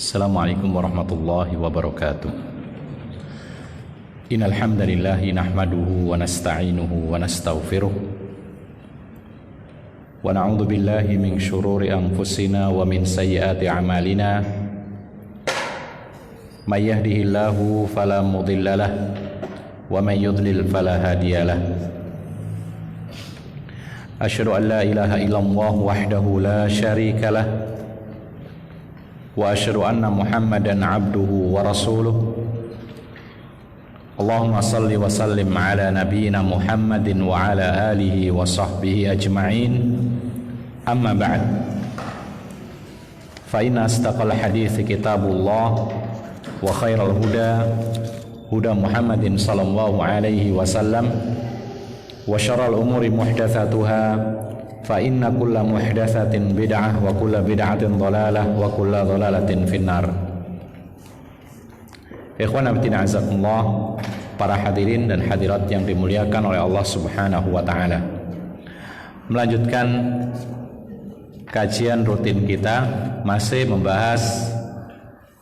Assalamualaikum warahmatullahi wabarakatuh. Innal hamdalillah nahmaduhu wa nasta'inuhu wa nastaghfiruh wa na'udzu billahi min syururi anfusina wa min sayyiati a'malina. May yahdihillahu fala mudhillalah wa may yudlil fala hadiyalah. Asyhadu an la ilaha illallah wahdahu la syarikalah wa asyhadu anna Muhammadan abduhu wa rasuluh. Allahumma salli wa sallim ala nabiyyina Muhammadin wa ala alihi wa sahbihi ajma'in. Amma ba'd. Fa inna astaqal hadithi kitabullah wa khairal huda huda Muhammadin sallallahu alaihi wasallam wa syarrul umuri muhdatsatuha fa inna kulla muhdatsatin bid'ah wa kulla bid'atin dhalalah wa kulla dhalalatin finnar. Ikhwan fillah azakumullah, para hadirin dan hadirat yang dimuliakan oleh Allah Subhanahu wa taala. Melanjutkan kajian rutin kita, masih membahas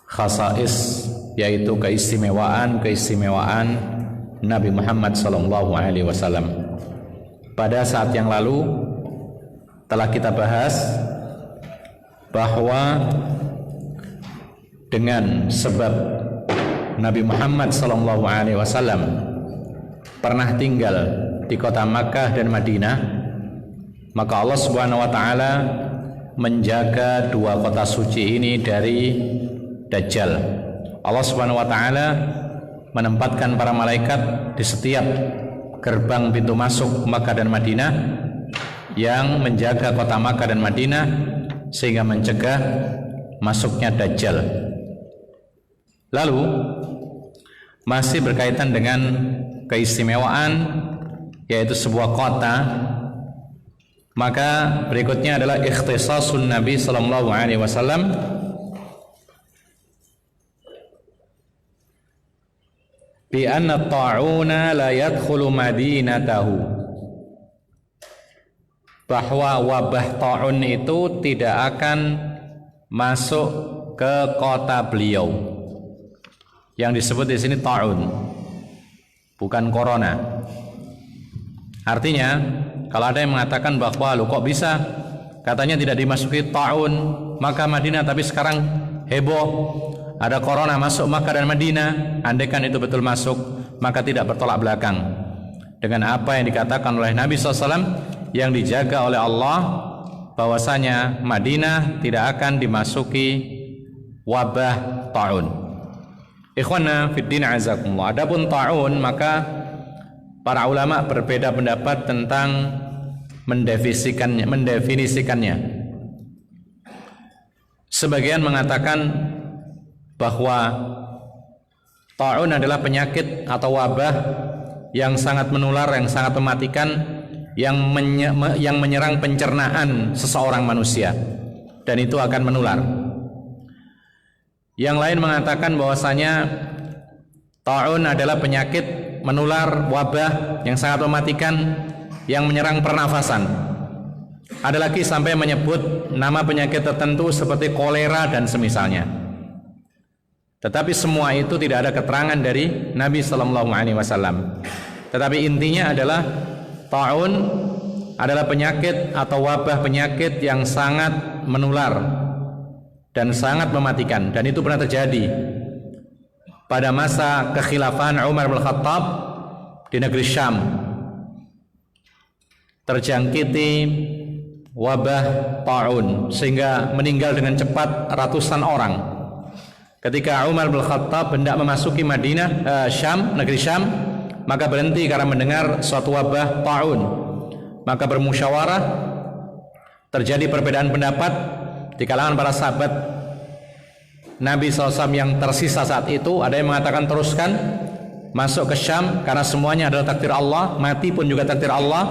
khasais, yaitu keistimewaan Nabi Muhammad sallallahu alaihi wasallam. Pada saat yang lalu telah kita bahas bahwa dengan sebab Nabi Muhammad sallallahu alaihi wasallam pernah tinggal di kota Makkah dan Madinah, maka Allah Subhanahu wa taala menjaga dua kota suci ini dari Dajjal. Allah Subhanahu wa taala menempatkan para malaikat di setiap gerbang pintu masuk Makkah dan Madinah yang menjaga kota Makkah dan Madinah sehingga mencegah masuknya Dajjal. Lalu masih berkaitan dengan keistimewaan, yaitu sebuah kota, maka berikutnya adalah ikhtisasun Nabi sallallahu alaihi wasallam bi anna ta'una la yadkhulu madinatahu, bahwa wabah ta'un itu tidak akan masuk ke kota beliau. Yang disebut di sini ta'un, bukan corona. Artinya, kalau ada yang mengatakan bahwa lo kok bisa, katanya tidak dimasuki ta'un Makkah Madinah, tapi sekarang heboh ada corona masuk Makkah dan Madinah. Andaikan itu betul masuk, maka tidak bertolak belakang dengan apa yang dikatakan oleh Nabi SAW yang dijaga oleh Allah, bahwasanya Madinah tidak akan dimasuki wabah ta'un. Ikhwana fiddin azakumullah. Adapun ta'un, maka para ulama berbeda pendapat tentang mendefinisikannya. Sebagian mengatakan bahwa ta'un adalah penyakit atau wabah yang sangat menular, yang sangat mematikan, yang menyerang pencernaan seseorang manusia, dan itu akan menular. Yang lain mengatakan bahwasanya ta'un adalah penyakit menular, wabah yang sangat mematikan, yang menyerang pernafasan. Ada lagi sampai menyebut nama penyakit tertentu seperti kolera dan semisalnya. Tetapi semua itu tidak ada keterangan dari Nabi sallallahu alaihi wasallam. Tetapi intinya adalah ta'un adalah penyakit atau wabah penyakit yang sangat menular dan sangat mematikan, dan itu pernah terjadi pada masa kekhilafahan Umar bin Khattab di negeri Syam. Terjangkiti wabah ta'un sehingga meninggal dengan cepat ratusan orang. Ketika Umar bin Khattab hendak memasuki Syam, negeri Syam, maka berhenti karena mendengar suatu wabah ta'un. Maka bermusyawarah, terjadi perbedaan pendapat di kalangan para sahabat Nabi SAW yang tersisa saat itu. Ada yang mengatakan teruskan masuk ke Syam karena semuanya adalah takdir Allah, mati pun juga takdir Allah.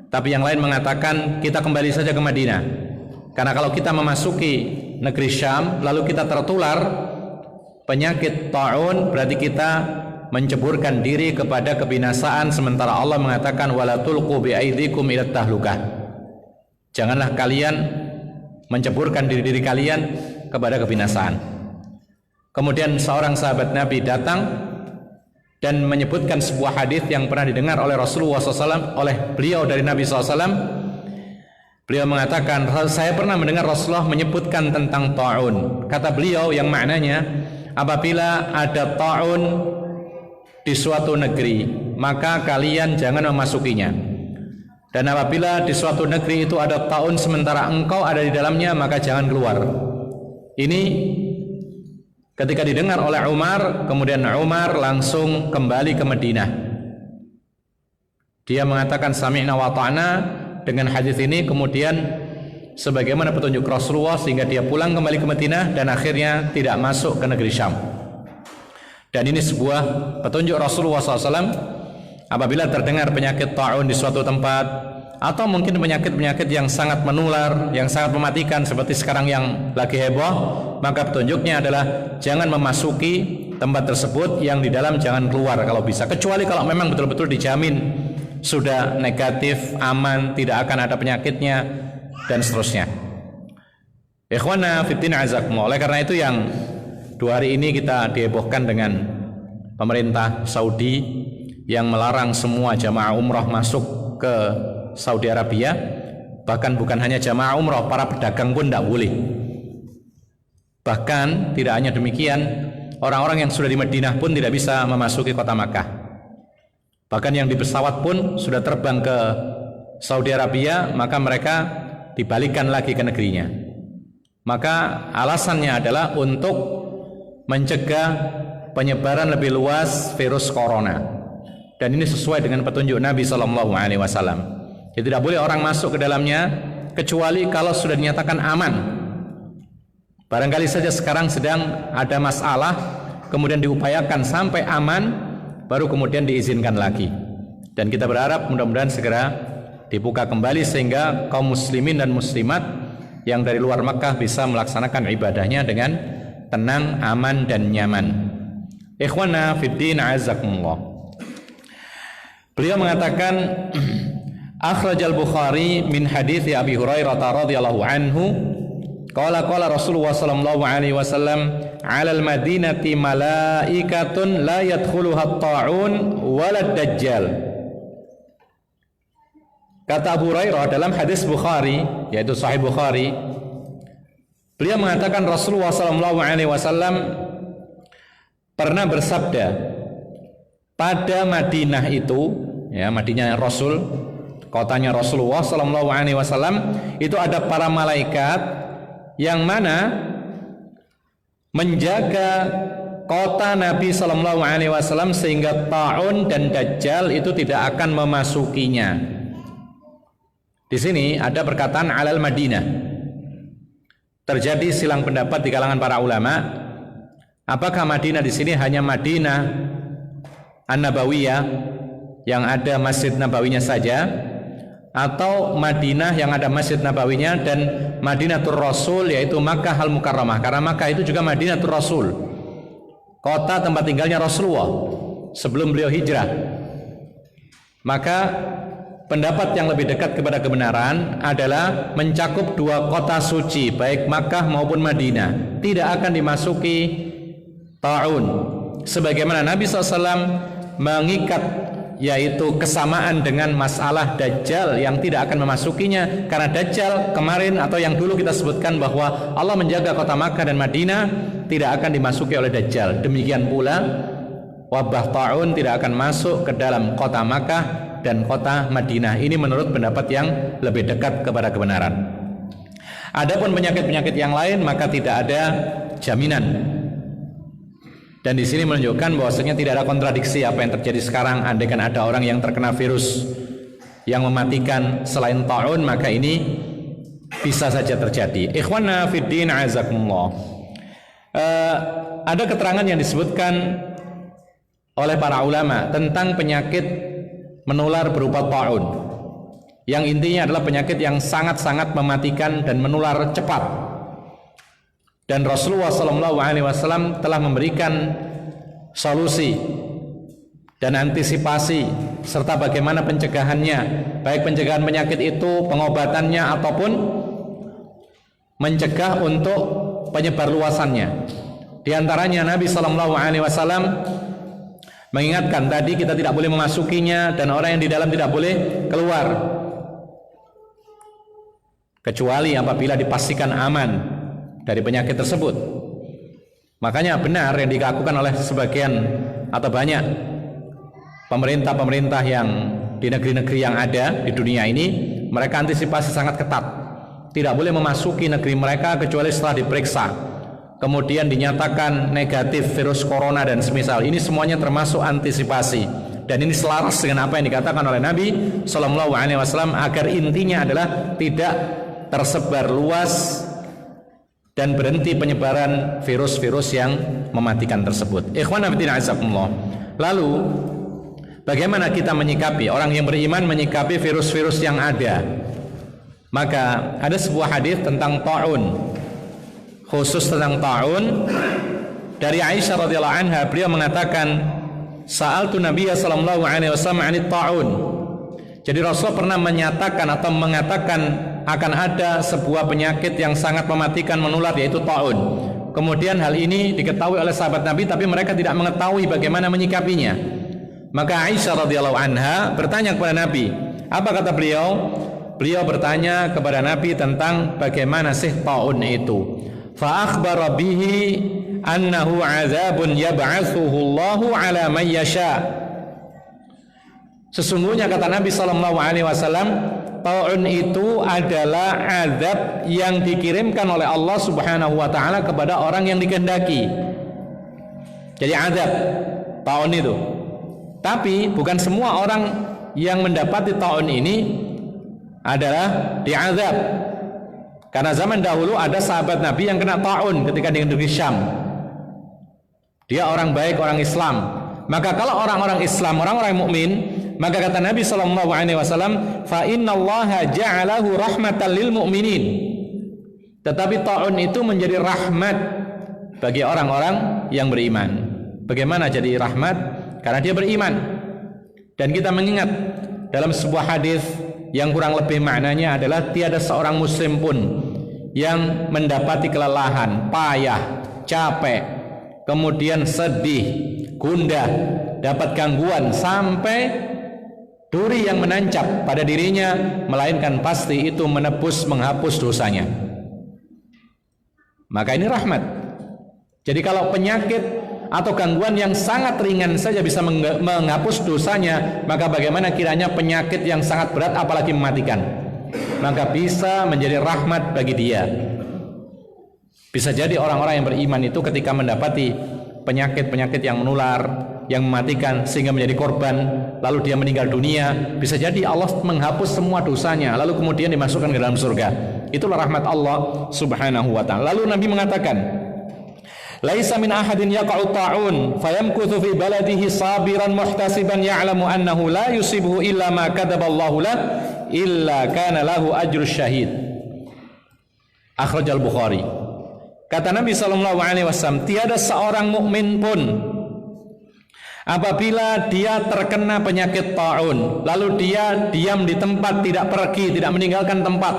Tapi yang lain mengatakan kita kembali saja ke Madinah, karena kalau kita memasuki negeri Syam lalu kita tertular penyakit ta'un, berarti kita menceburkan diri kepada kebinasaan, sementara Allah mengatakan wala tulqu bi aidikum ila tahlukah. Janganlah kalian menceburkan diri kalian kepada kebinasaan. Kemudian seorang sahabat Nabi datang dan menyebutkan sebuah hadis yang pernah didengar oleh Rasulullah SAW, oleh beliau dari Nabi SAW. Beliau mengatakan, saya pernah mendengar Rasulullah menyebutkan tentang ta'un. Kata beliau yang maknanya, apabila ada ta'un di suatu negeri, maka kalian jangan memasukinya. Dan apabila di suatu negeri itu ada ta'un sementara engkau ada di dalamnya, maka jangan keluar. Ini ketika didengar oleh Umar, kemudian Umar langsung kembali ke Madinah. Dia mengatakan sami'na wa ta'na dengan hadis ini, kemudian sebagaimana petunjuk Rasulullah, sehingga dia pulang kembali ke Madinah dan akhirnya tidak masuk ke negeri Syam. Dan ini sebuah petunjuk Rasulullah SAW. Apabila terdengar penyakit ta'un di suatu tempat, atau mungkin penyakit-penyakit yang sangat menular, yang sangat mematikan seperti sekarang yang lagi heboh, maka petunjuknya adalah jangan memasuki tempat tersebut, yang di dalam jangan keluar kalau bisa, kecuali kalau memang betul-betul dijamin sudah negatif, aman, tidak akan ada penyakitnya dan seterusnya. Ikhwana fiddin azakumullah. Oleh karena itu yang 2 hari ini kita dihebohkan dengan pemerintah Saudi yang melarang semua jamaah umrah masuk ke Saudi Arabia. Bahkan bukan hanya jamaah umrah, para pedagang pun tidak boleh. Bahkan tidak hanya demikian, orang-orang yang sudah di Madinah pun tidak bisa memasuki kota Makkah. Bahkan yang di pesawat pun sudah terbang ke Saudi Arabia, maka mereka dibalikkan lagi ke negerinya. Maka alasannya adalah untuk mencegah penyebaran lebih luas virus corona. Dan ini sesuai dengan petunjuk Nabi SAW. Jadi tidak boleh orang masuk ke dalamnya kecuali kalau sudah dinyatakan aman. Barangkali saja sekarang sedang ada masalah, kemudian diupayakan sampai aman, baru kemudian diizinkan lagi. Dan kita berharap mudah-mudahan segera dibuka kembali sehingga kaum muslimin dan muslimat yang dari luar Makkah bisa melaksanakan ibadahnya dengan tenang, aman dan nyaman. Ikhwana fiddin azakumullah. Beliau mengatakan akhrajal Bukhari min hadits Abi Hurairah radhiyallahu anhu qala Rasulullah sallallahu alaihi wasallam 'alal madinati malaikatun la yadkhuluha at-ta'un walad dajjal. Kata Abu Hurairah dalam hadis Bukhari, yaitu Sahih Bukhari, beliau mengatakan Rasulullah sallallahu alaihi wasallam pernah bersabda, pada Madinah itu, ya Madinah Rasul, kotanya Rasulullah sallallahu alaihi wasallam, itu ada para malaikat yang mana menjaga kota Nabi sallallahu alaihi wasallam sehingga ta'un dan dajjal itu tidak akan memasukinya. Di sini ada perkataan alal Madinah. Terjadi silang pendapat di kalangan para ulama, apakah Madinah di sini hanya Madinah An-Nabawiyah yang ada Masjid Nabawinya saja, atau Madinah yang ada Masjid Nabawinya dan Madinatul Rasul, yaitu Makkah Al-Mukarramah, karena Makkah itu juga Madinatul Rasul, kota tempat tinggalnya Rasulullah sebelum beliau hijrah. Maka pendapat yang lebih dekat kepada kebenaran adalah mencakup 2 kota suci, baik Makkah maupun Madinah, tidak akan dimasuki ta'un, sebagaimana Nabi SAW mengikat, yaitu kesamaan dengan masalah Dajjal yang tidak akan memasukinya. Karena Dajjal kemarin atau yang dulu kita sebutkan bahwa Allah menjaga kota Makkah dan Madinah tidak akan dimasuki oleh Dajjal. Demikian pula wabah ta'un tidak akan masuk ke dalam kota Makkah dan kota Madinah. Ini menurut pendapat yang lebih dekat kepada kebenaran. Adapun penyakit-penyakit yang lain maka tidak ada jaminan. Dan di sini menunjukkan bahwasanya tidak ada kontradiksi apa yang terjadi sekarang. Andaikan ada orang yang terkena virus yang mematikan selain ta'un, maka ini bisa saja terjadi. Ikhwana fiddin azakumullah. Ada keterangan yang disebutkan oleh para ulama tentang penyakit menular berupa ta'un, yang intinya adalah penyakit yang sangat-sangat mematikan dan menular cepat. Dan Rasulullah SAW telah memberikan solusi dan antisipasi serta bagaimana pencegahannya, baik pencegahan penyakit itu, pengobatannya, ataupun mencegah untuk penyebar luasannya. Di antaranya Nabi SAW mengingatkan tadi kita tidak boleh memasukinya dan orang yang di dalam tidak boleh keluar kecuali apabila dipastikan aman dari penyakit tersebut. Makanya benar yang dilakukan oleh sebagian atau banyak pemerintah-pemerintah yang di negeri-negeri yang ada di dunia ini, mereka antisipasi sangat ketat. Tidak boleh memasuki negeri mereka kecuali setelah diperiksa, kemudian dinyatakan negatif virus corona dan semisal. Ini semuanya termasuk antisipasi, dan ini selaras dengan apa yang dikatakan oleh Nabi SAW, agar intinya adalah tidak tersebar luas dan berhenti penyebaran virus-virus yang mematikan tersebut. Ikhwan fillah azakumullah. Lalu bagaimana kita menyikapi, orang yang beriman menyikapi virus-virus yang ada? Maka ada sebuah hadis tentang ta'un, khusus tentang ta'un, dari Aisyah radhiyallahu anha. Beliau mengatakan, sa'altu Nabiya sallallahu alaihi wasallam 'anit ta'un. Jadi Rasulullah pernah menyatakan atau mengatakan akan ada sebuah penyakit yang sangat mematikan, menular, yaitu ta'un. Kemudian hal ini diketahui oleh sahabat Nabi, tapi mereka tidak mengetahui bagaimana menyikapinya. Maka Aisyah radhiyallahu anha bertanya kepada Nabi. Apa kata beliau? Beliau bertanya kepada Nabi tentang bagaimana sih ta'un itu. Fa akhbara bihi annahu 'adzabun yab'atsuhu Allahu 'ala man yasha. Sesungguhnya kata Nabi sallallahu alaihi wasallam, ta'un itu adalah azab yang dikirimkan oleh Allah Subhanahu wa taala kepada orang yang dikehendaki. Jadi azab ta'un itu. Tapi bukan semua orang yang mendapati ta'un ini adalah diazab. Karena zaman dahulu ada sahabat Nabi yang kena ta'un ketika di negeri Syam. Dia orang baik, orang Islam. Maka kalau orang-orang Islam, orang-orang mukmin, maka kata Nabi SAW, fa innallaha ja'alahu rahmatan lil mu'minin. Tetapi ta'un itu menjadi rahmat bagi orang-orang yang beriman. Bagaimana jadi rahmat? Karena dia beriman. Dan kita mengingat dalam sebuah hadis yang kurang lebih maknanya adalah tiada seorang muslim pun yang mendapati kelelahan, payah, capek, kemudian sedih, gundah, dapat gangguan sampai duri yang menancap pada dirinya, melainkan pasti itu menghapus dosanya. Maka ini rahmat. Jadi kalau penyakit atau gangguan yang sangat ringan saja bisa menghapus dosanya, maka bagaimana kiranya penyakit yang sangat berat apalagi mematikan? Maka bisa menjadi rahmat bagi dia. Bisa jadi orang-orang yang beriman itu ketika mendapati penyakit-penyakit yang menular, yang mematikan sehingga menjadi korban, lalu dia meninggal dunia, bisa jadi Allah menghapus semua dosanya, lalu kemudian dimasukkan ke dalam surga. Itulah rahmat Allah Subhanahu wa ta'ala. Lalu Nabi mengatakan, laisa min ahadin yaqa'u ta'un fayamkuthu fi baladihi sabiran muhtasiban ya'lamu annahu la yusibuhu illa ma kataballahu lah illa kana lahu ajrus syahid. Akhrajal Bukhari. Kata Nabi sallallahu alaihi wasallam, tiada seorang mukmin pun apabila dia terkena penyakit ta'un, lalu dia diam di tempat, tidak pergi, tidak meninggalkan tempat,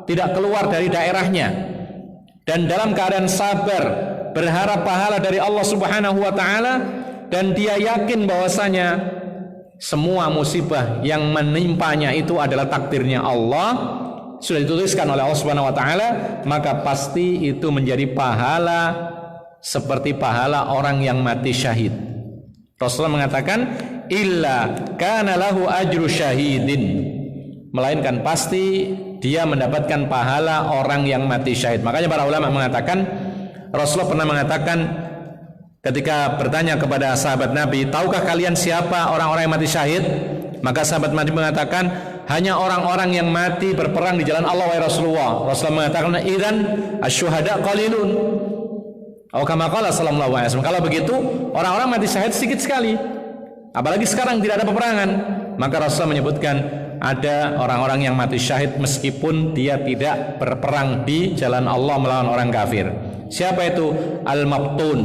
tidak keluar dari daerahnya, dan dalam keadaan sabar, berharap pahala dari Allah Subhanahu wa taala, dan dia yakin bahwasanya semua musibah yang menimpanya itu adalah takdirnya Allah, sudah dituliskan oleh Allah Subhanahu wa taala, maka pasti itu menjadi pahala seperti pahala orang yang mati syahid. Rasulullah mengatakan, illa kana lahu ajru syahidin, melainkan pasti dia mendapatkan pahala orang yang mati syahid. Makanya para ulama mengatakan, Rasulullah pernah mengatakan ketika bertanya kepada sahabat Nabi, tahukah kalian siapa orang-orang yang mati syahid? Maka sahabat Nabi mengatakan, hanya orang-orang yang mati berperang di jalan Allah, wahai Rasulullah. Rasulullah mengatakan, idzan asyuhada qalilun. Atau kama qala sallallahu alaihi wasallam, kalau begitu orang-orang mati syahid sedikit sekali. Apalagi sekarang tidak ada peperangan. Maka Rasulullah menyebutkan ada orang-orang yang mati syahid meskipun dia tidak berperang di jalan Allah melawan orang kafir. Siapa itu? Al-Mabtun.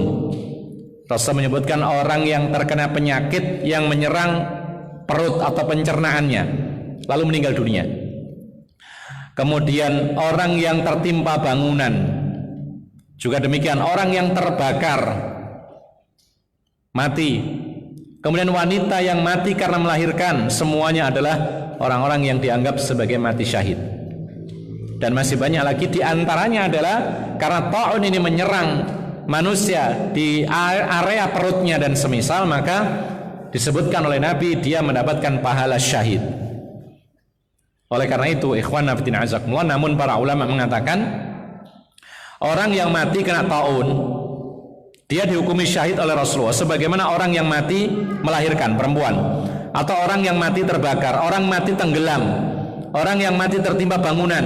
Rasul menyebutkan orang yang terkena penyakit yang menyerang perut atau pencernaannya, lalu meninggal dunia. Kemudian orang yang tertimpa bangunan, Juga demikian orang yang terbakar mati. Kemudian wanita yang mati karena melahirkan, semuanya adalah orang-orang yang dianggap sebagai mati syahid. Dan masih banyak lagi, diantaranya adalah karena ta'un ini menyerang manusia di area perutnya dan semisal, maka disebutkan oleh Nabi dia mendapatkan pahala syahid. Oleh karena itu, ikhwan fillah azakumullah, namun para ulama mengatakan orang yang mati kena ta'un dia dihukumi syahid oleh Rasulullah sebagaimana orang yang mati melahirkan, perempuan, atau orang yang mati terbakar, orang mati tenggelam, orang yang mati tertimpa bangunan.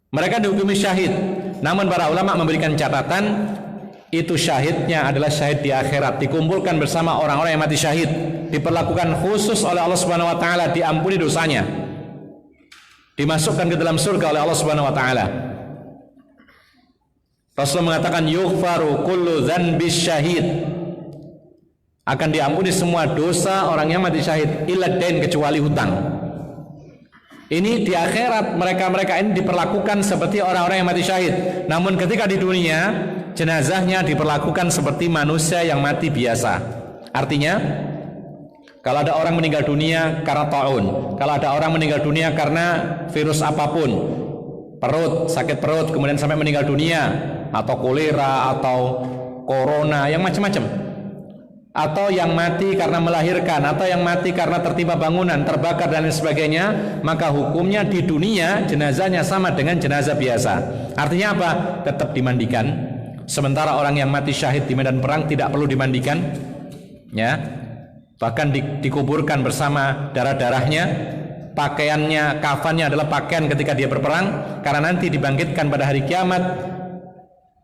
Mereka dihukumi syahid. Namun para ulama memberikan catatan, itu syahidnya adalah syahid di akhirat, dikumpulkan bersama orang-orang yang mati syahid, diperlakukan khusus oleh Allah Subhanahu wa taala, diampuni dosanya, dimasukkan ke dalam surga oleh Allah Subhanahu wa taala. Rasulullah mengatakan yughfaru kullu dzanbi syahid, akan diampuni semua dosa orang yang mati syahid illa dain, kecuali hutang. Ini di akhirat mereka ini diperlakukan seperti orang-orang yang mati syahid. Namun ketika di dunia jenazahnya diperlakukan seperti manusia yang mati biasa. Artinya kalau ada orang meninggal dunia karena ta'un, kalau ada orang meninggal dunia karena virus apapun, perut, sakit perut kemudian sampai meninggal dunia, atau kolera atau corona, yang macam-macam, atau yang mati karena melahirkan, atau yang mati karena tertimpa bangunan, terbakar dan lain sebagainya, maka hukumnya di dunia jenazahnya sama dengan jenazah biasa. Artinya apa? Tetap dimandikan. Sementara orang yang mati syahid di medan perang tidak perlu dimandikan, ya, bahkan dikuburkan bersama darah-darahnya. Pakaiannya, kafannya adalah pakaian ketika dia berperang, karena nanti dibangkitkan pada hari kiamat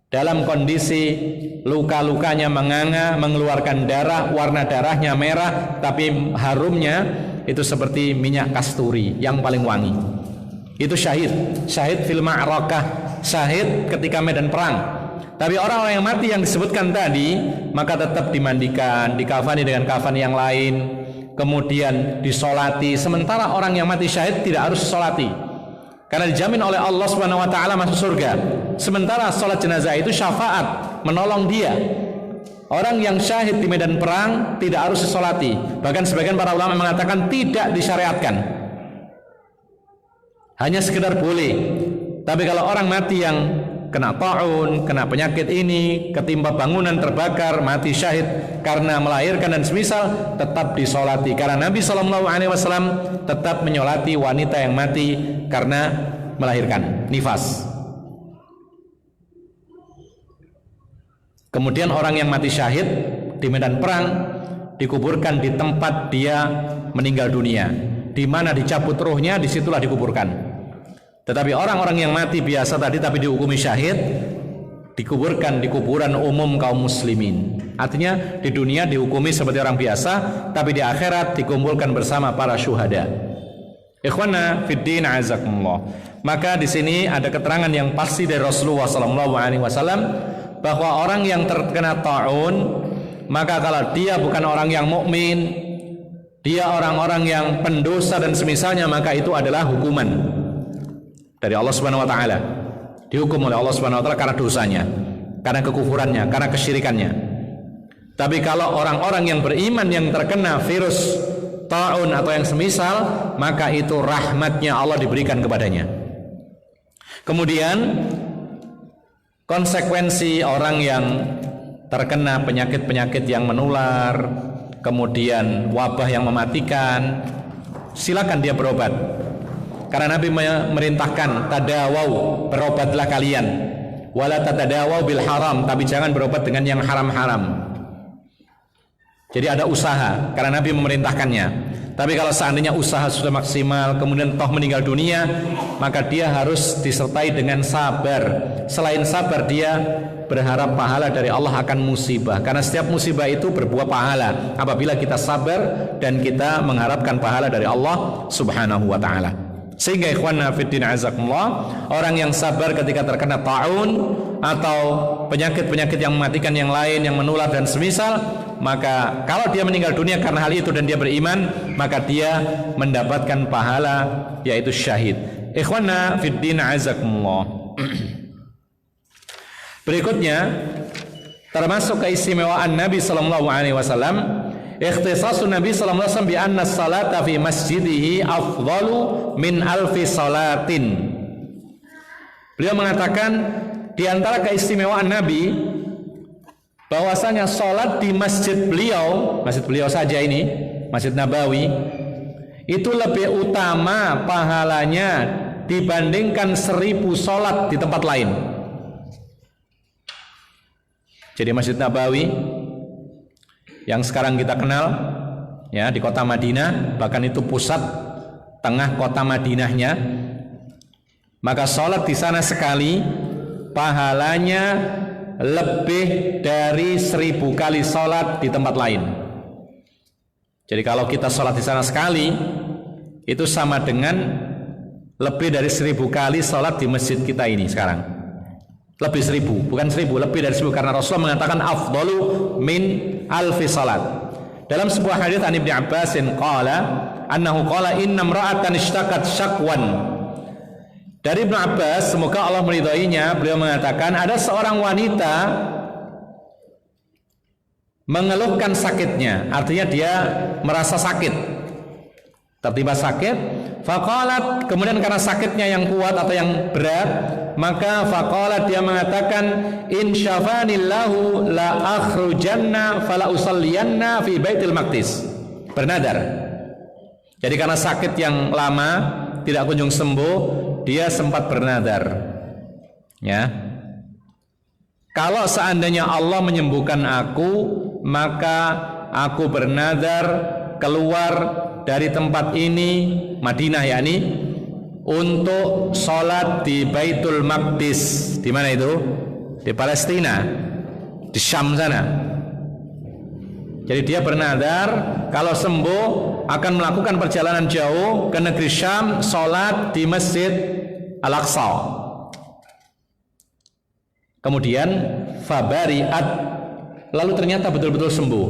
dalam kondisi luka-lukanya menganga, mengeluarkan darah, warna darahnya merah, tapi harumnya itu seperti minyak kasturi yang paling wangi. Itu syahid, syahid fil ma'rakah, syahid ketika medan perang. Tapi orang-orang yang mati yang disebutkan tadi, maka tetap dimandikan, dikafani dengan kafan yang lain, kemudian disolati. Sementara orang yang mati syahid tidak harus disolati, karena dijamin oleh Allah Subhanahu wa taala masuk surga. Sementara sholat jenazah itu syafaat, menolong dia. Orang yang syahid di medan perang tidak harus disolati. Bahkan sebagian para ulama mengatakan tidak disyariatkan, hanya sekedar boleh. Tapi kalau orang mati yang kena ta'un, kena penyakit ini, ketimpa bangunan, terbakar, mati syahid karena melahirkan dan semisal, tetap disolati. Karena Nabi SAW tetap menyolati wanita yang mati karena melahirkan, nifas. Kemudian orang yang mati syahid di medan perang dikuburkan di tempat dia meninggal dunia, di mana dicabut ruhnya, disitulah dikuburkan. Tetapi orang-orang yang mati biasa tadi tapi dihukumi syahid, dikuburkan di kuburan umum kaum muslimin. Artinya di dunia dihukumi seperti orang biasa, tapi di akhirat dikumpulkan bersama para syuhada. Ikhwana fiddin azakumullah. Maka di sini ada keterangan yang pasti dari Rasulullah SAW bahwa orang yang terkena ta'un, maka kalau dia bukan orang yang mukmin, dia orang-orang yang pendosa dan semisalnya, maka itu adalah hukuman dari Allah Subhanahu wa taala. Dihukum oleh Allah Subhanahu wa taala karena dosanya, karena kekufurannya, karena kesyirikannya. Tapi kalau orang-orang yang beriman yang terkena virus ta'un atau yang semisal, maka itu rahmatnya Allah diberikan kepadanya. Kemudian konsekuensi orang yang terkena penyakit-penyakit yang menular, kemudian wabah yang mematikan, silakan dia berobat. Karena Nabi memerintahkan tadawau, berobatlah kalian, wala tatadawau bil haram, tapi jangan berobat dengan yang haram-haram. Jadi ada usaha, karena Nabi memerintahkannya. Tapi kalau seandainya usaha sudah maksimal, kemudian toh meninggal dunia, maka dia harus disertai dengan sabar. Selain sabar, dia berharap pahala dari Allah akan musibah, karena setiap musibah itu berbuah pahala apabila kita sabar dan kita mengharapkan pahala dari Allah Subhanahu wa taala. Sehingga ikhwanna fiddin azakumullah, orang yang sabar ketika terkena ta'un atau penyakit-penyakit yang mematikan yang lain yang menular dan semisal, maka kalau dia meninggal dunia karena hal itu dan dia beriman, maka dia mendapatkan pahala yaitu syahid. Ikhwanna fiddin azakumullah. Berikutnya, termasuk keistimewaan Nabi sallallahu alaihi wasallam, ikhtisasun Nabi sallallahu alaihi wasallam bi anna salata fi masjidihi afdalu min alfi salatin. Beliau mengatakan di antara keistimewaan Nabi bahwasanya salat di masjid beliau saja ini, Masjid Nabawi, itu lebih utama pahalanya dibandingkan 1000 salat di tempat lain. Jadi Masjid Nabawi yang sekarang kita kenal ya di kota Madinah, bahkan itu pusat tengah kota Madinahnya, maka sholat di sana sekali pahalanya lebih dari 1000 kali sholat di tempat lain. Jadi kalau kita sholat di sana sekali itu sama dengan lebih dari 1000 kali sholat di masjid kita ini sekarang. Lebih 1000, bukan 1000, lebih dari 1000, karena Rasulullah mengatakan afdalu min alfi salat. Dalam sebuah hadis an Ibnu Abbas qala annahu qala inna imra'atan ishtakat syakwan. Dari Ibnu Abbas, semoga Allah meridhoinya, beliau mengatakan ada seorang wanita mengeluhkan sakitnya, artinya dia merasa sakit, tertimpa sakit. Faqalat, kemudian karena sakitnya yang kuat atau yang berat, maka faqalat, dia mengatakan in syafanillahu la akhrujanna fala usalliyanna fi baitil maqdis. Bernadar. Jadi karena sakit yang lama tidak kunjung sembuh, dia sempat bernadar. Ya. Kalau seandainya Allah menyembuhkan aku, maka aku bernadar keluar dari tempat ini, Madinah yakni, untuk sholat di Baitul Maqdis. Di mana itu? Di Palestina, di Syam sana. Jadi dia bernadar kalau sembuh akan melakukan perjalanan jauh ke negeri Syam, sholat di Masjid Al-Aqsa. Kemudian fabariat, lalu ternyata betul-betul sembuh.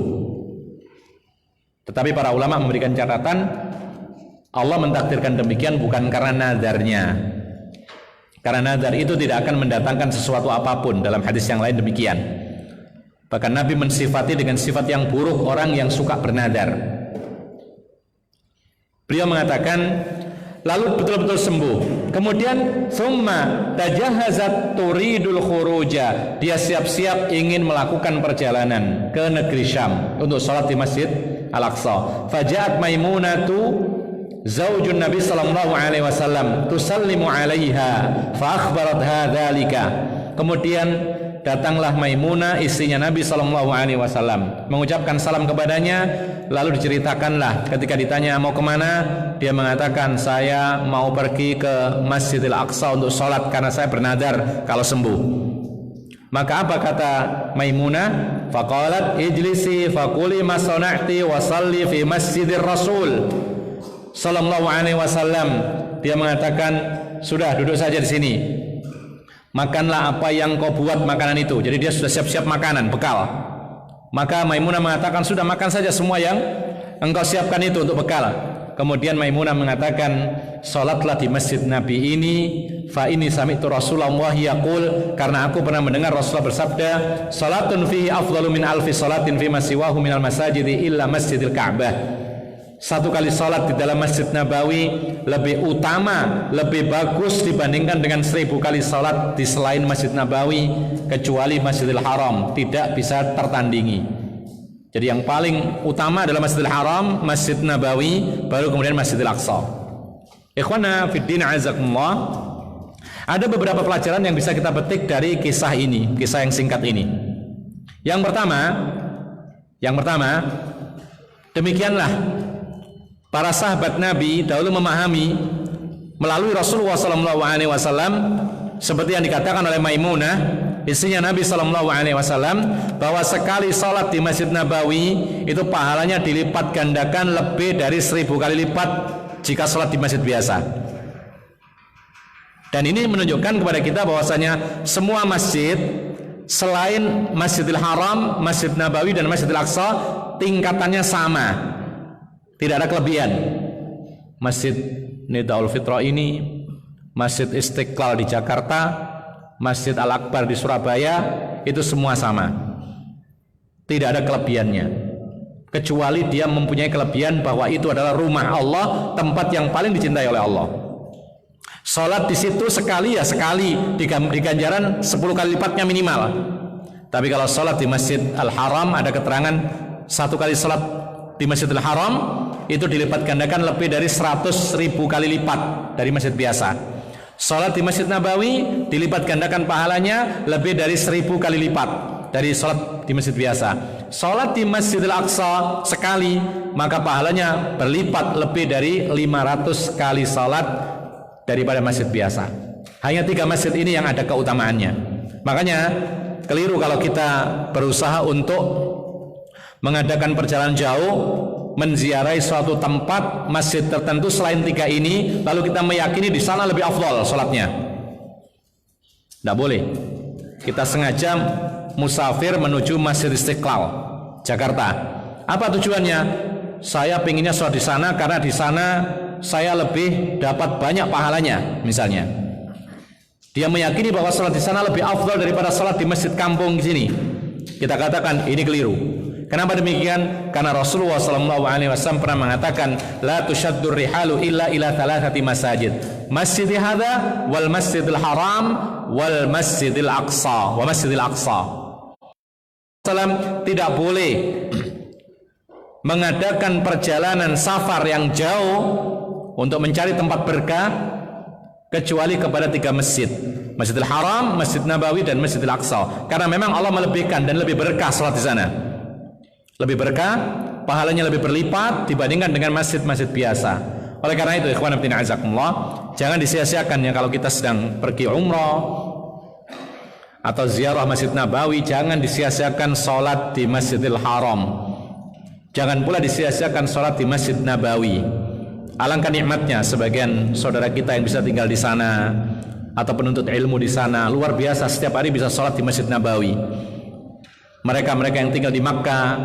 Tetapi para ulama memberikan catatan, Allah mentakdirkan demikian bukan karena nadarnya. Karena nadar itu tidak akan mendatangkan sesuatu apapun. Dalam hadis yang lain demikian. Bahkan Nabi mensifati dengan sifat yang buruk orang yang suka bernadar. Beliau mengatakan, lalu betul-betul sembuh. Kemudian summa tajahazat turidul khuruja, dia siap-siap ingin melakukan perjalanan ke negeri Syam untuk sholat di Masjid Al-Aqsa. Faja'at Maimunatu zaujun Nabi sallallahu alaihi wasallam tusallimu alaiha fa akhbarat hadzalika. Kemudian datanglah Maimunah, istrinya Nabi sallallahu alaihi wasallam, mengucapkan salam kepadanya, lalu diceritakanlah ketika ditanya mau kemana, dia mengatakan saya mau pergi ke Masjidil Aqsa untuk sholat karena saya bernadar kalau sembuh. Maka apa kata Maimunah? Faqalat ijlisi faquli ma sana'ti wa salli fi Masjidir Rasul sallallahu alaihi wasallam. Dia mengatakan, sudah duduk saja di sini. Makanlah apa yang kau buat makanan itu. Jadi dia sudah siap-siap makanan, bekal. Maka Maimunah mengatakan, sudah makan saja semua yang engkau siapkan itu untuk bekal. Kemudian Maimunah mengatakan, sholatlah di masjid Nabi ini, fa ini sami'tu Rasulullah yaqul, karena aku pernah mendengar Rasulullah bersabda, sholatun fihi afdalu min alfi sholatin fi masiwahu minal masajidi illa masjidil Ka'bah. Satu kali sholat di dalam Masjid Nabawi lebih utama, lebih bagus dibandingkan dengan 1000 kali sholat di selain Masjid Nabawi, kecuali Masjidil Haram, tidak bisa tertandingi. Jadi yang paling utama adalah Masjidil Haram, Masjid Nabawi, baru kemudian Masjidil Aqsa. Ikhwana fiddin azakumullah, ada beberapa pelajaran yang bisa kita petik dari kisah ini, kisah yang singkat ini. Yang pertama, demikianlah para sahabat Nabi dahulu memahami melalui Rasulullah SAW, seperti yang dikatakan oleh Maimunah, istrinya Nabi SAW, bahwa sekali sholat di Masjid Nabawi itu pahalanya dilipat gandakan lebih dari 1000 kali lipat jika sholat di masjid biasa. Dan ini menunjukkan kepada kita bahwasanya semua masjid selain Masjidil Haram, Masjid Nabawi dan Masjidil Aqsa tingkatannya sama, tidak ada kelebihan. Masjid Nidaul Fitrah ini, Masjid Istiqlal di Jakarta, Masjid Al-Akbar di Surabaya, itu semua sama. Tidak ada kelebihannya, kecuali dia mempunyai kelebihan bahwa itu adalah rumah Allah, tempat yang paling dicintai oleh Allah. Sholat di situ sekali ya sekali, di ganjaran 10 kali lipatnya minimal. Tapi kalau sholat di Masjid Al-Haram, ada keterangan 1 kali sholat di Masjidil Haram itu dilipat gandakan lebih dari 100.000 kali lipat dari masjid biasa. Sholat di Masjid Nabawi dilipat gandakan pahalanya lebih dari 1000 kali lipat dari sholat di masjid biasa. Sholat di Masjidil Aqsa sekali, maka pahalanya berlipat lebih dari 500 kali sholat daripada masjid biasa. Hanya 3 masjid ini yang ada keutamaannya. Makanya keliru kalau kita berusaha untuk mengadakan perjalanan jauh, menziarahi suatu tempat masjid tertentu selain 3 ini, lalu kita meyakini di sana lebih afdal sholatnya. Tidak boleh. Kita sengaja musafir menuju Masjid Istiqlal, Jakarta. Apa tujuannya? Saya pinginnya sholat di sana karena di sana saya lebih dapat banyak pahalanya, misalnya. Dia meyakini bahwa sholat di sana lebih afdal daripada sholat di masjid kampung di sini. Kita katakan ini keliru. Kenapa demikian? Karena Rasulullah SAW pernah mengatakan, la tushaddur rihalu illa ila 3 masajid, masjid hadza wal masjidil haram wal masjidil aqsa wa masjidil aqsa. Tidak boleh mengadakan perjalanan safar yang jauh untuk mencari tempat berkah kecuali kepada 3 masjid, Masjidil Haram, Masjid Nabawi, dan Masjidil Aqsa. Karena memang Allah melebihkan dan lebih berkah salat di sana. Lebih berkah, pahalanya lebih berlipat dibandingkan dengan masjid-masjid biasa. Oleh karena itu, ikhwan fillah azakumullah, jangan disia-siakan ya kalau kita sedang pergi umrah atau ziarah Masjid Nabawi, jangan disia-siakan sholat di Masjidil Haram. Jangan pula disia-siakan sholat di Masjid Nabawi. Alangkah nikmatnya sebagian saudara kita yang bisa tinggal di sana atau penuntut ilmu di sana, luar biasa setiap hari bisa sholat di Masjid Nabawi. Mereka-mereka yang tinggal di Makkah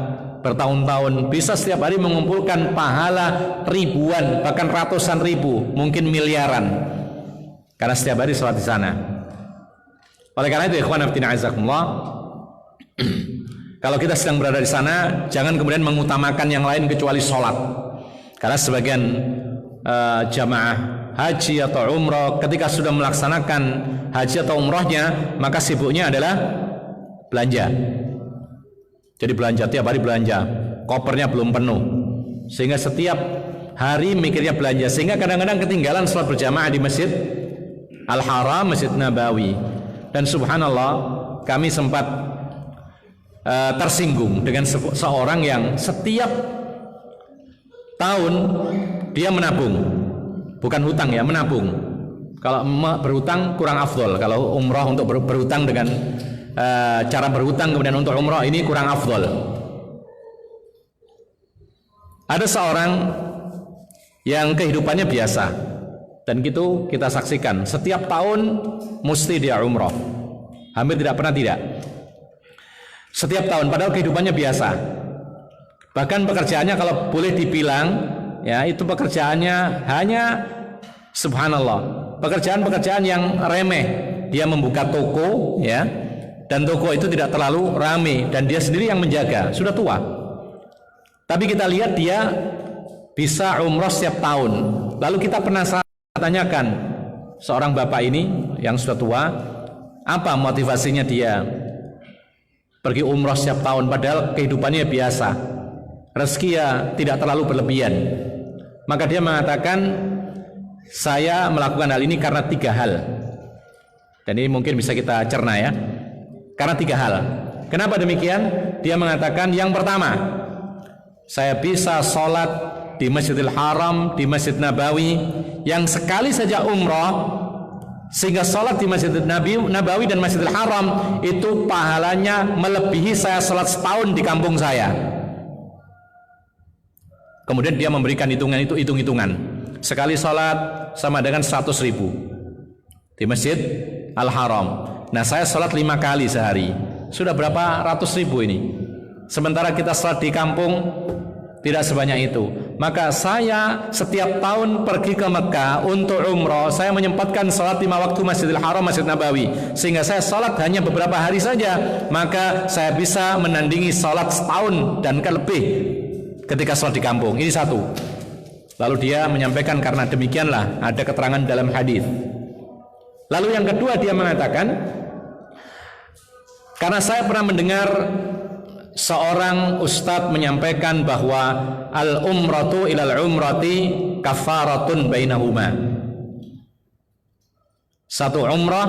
bertahun-tahun bisa setiap hari mengumpulkan pahala ribuan, bahkan ratusan ribu, mungkin miliaran, karena setiap hari sholat di sana. Oleh karena itu, ikhwan fillah azakumullah, kalau kita sedang berada di sana, jangan kemudian mengutamakan yang lain kecuali sholat. Karena sebagian jamaah haji atau umrah ketika sudah melaksanakan haji atau umrahnya, maka sibuknya adalah belanja. Jadi belanja, tiap hari belanja, kopernya belum penuh, sehingga setiap hari mikirnya belanja, sehingga kadang-kadang ketinggalan sholat berjamaah di Masjid Al-Haram, Masjid Nabawi. Dan subhanallah, kami sempat tersinggung dengan seorang yang setiap tahun dia menabung, bukan hutang ya, menabung. Kalau berhutang kurang afdol. Kalau umrah untuk berhutang dengan cara berhutang kemudian untuk umrah ini kurang afdol. Ada seorang yang kehidupannya biasa, dan gitu kita saksikan setiap tahun mesti dia umrah, hampir tidak pernah tidak, setiap tahun, padahal kehidupannya biasa. Bahkan pekerjaannya kalau boleh dibilang ya, itu pekerjaannya hanya subhanallah, pekerjaan-pekerjaan yang remeh. Dia membuka toko ya, dan toko itu tidak terlalu ramai, dan dia sendiri yang menjaga, sudah tua. Tapi kita lihat dia bisa umrah setiap tahun. Lalu kita penasaran, tanyakan seorang bapak ini yang sudah tua, apa motivasinya dia pergi umrah setiap tahun padahal kehidupannya biasa, rezeki ya tidak terlalu berlebihan. Maka dia mengatakan, saya melakukan hal ini karena 3 hal. Dan ini mungkin bisa kita cerna ya, karena 3 hal. Kenapa demikian? Dia mengatakan, yang pertama, saya bisa sholat di Masjidil Haram, di Masjid Nabawi, yang sekali saja umrah, sehingga sholat di Masjid Nabawi dan Masjidil Haram itu pahalanya melebihi saya sholat setahun di kampung saya. Kemudian dia memberikan hitungan, sekali sholat sama dengan 100.000 di Masjid Al-Haram. Nah, saya sholat 5 kali sehari, sudah berapa ratus ribu ini. Sementara kita sholat di kampung tidak sebanyak itu. maka saya setiap tahun pergi ke Mekah untuk umroh, saya menyempatkan salat 5 waktu Masjidil Haram, Masjid Nabawi, sehingga saya salat hanya beberapa hari saja, maka saya bisa menandingi salat setahun dan lebih ketika salat di kampung. Ini satu. Lalu dia menyampaikan karena demikianlah ada keterangan dalam hadis. Lalu yang kedua dia mengatakan, karena saya pernah mendengar seorang ustadz menyampaikan bahwa al-umratu ilal umrati kafaratun bainahuma. Satu umrah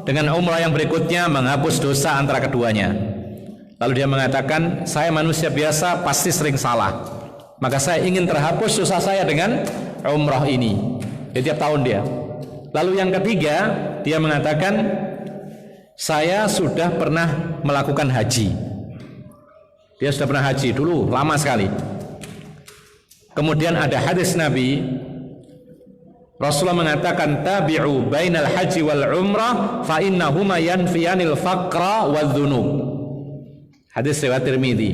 dengan umrah yang berikutnya menghapus dosa antara keduanya. Lalu dia mengatakan, saya manusia biasa pasti sering salah, maka saya ingin terhapus dosa saya dengan umrah ini. Jadi tiap tahun dia. Lalu yang ketiga dia mengatakan, saya sudah pernah melakukan haji. Dia sudah pernah haji dulu, lama sekali. Kemudian ada hadis Nabi, Rasulullah mengatakan, tabi'u bainal haji wal umrah fa innahuma yanfiyanil faqra wal dhunub. Hadis riwayat Tirmidzi.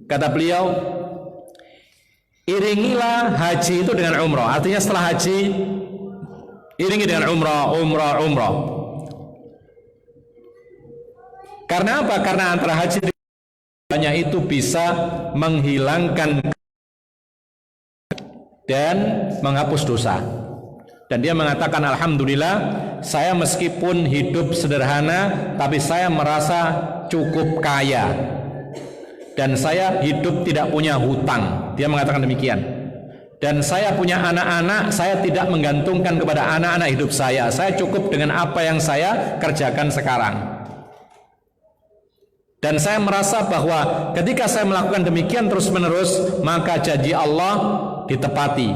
Kata beliau, iringilah haji itu dengan umrah. Artinya setelah haji, iringi dengan umrah. Karena apa? Karena antara haji itu bisa menghilangkan dan menghapus dosa. Dan dia mengatakan, alhamdulillah, saya meskipun hidup sederhana, tapi saya merasa cukup kaya, dan saya hidup tidak punya hutang. Dia mengatakan demikian. Dan saya punya anak-anak, saya tidak menggantungkan kepada anak-anak hidup saya cukup dengan apa yang saya kerjakan sekarang. Dan saya merasa bahwa ketika saya melakukan demikian terus-menerus, maka janji Allah ditepati.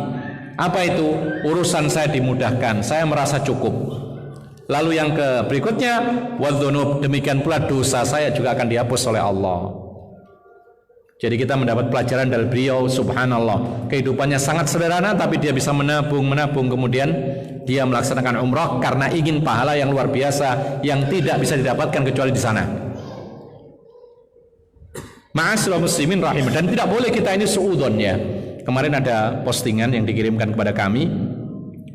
Apa itu? Urusan saya dimudahkan, saya merasa cukup. Lalu yang berikutnya, wadzunub, demikian pula dosa saya juga akan dihapus oleh Allah. Jadi kita mendapat pelajaran dari beliau, subhanallah. Kehidupannya sangat sederhana, tapi dia bisa menabung, kemudian dia melaksanakan umrah karena ingin pahala yang luar biasa yang tidak bisa didapatkan kecuali di sana. Ma'asyiral muslimin rahimah. Dan tidak boleh kita ini suudzon ya. Kemarin ada postingan yang dikirimkan kepada kami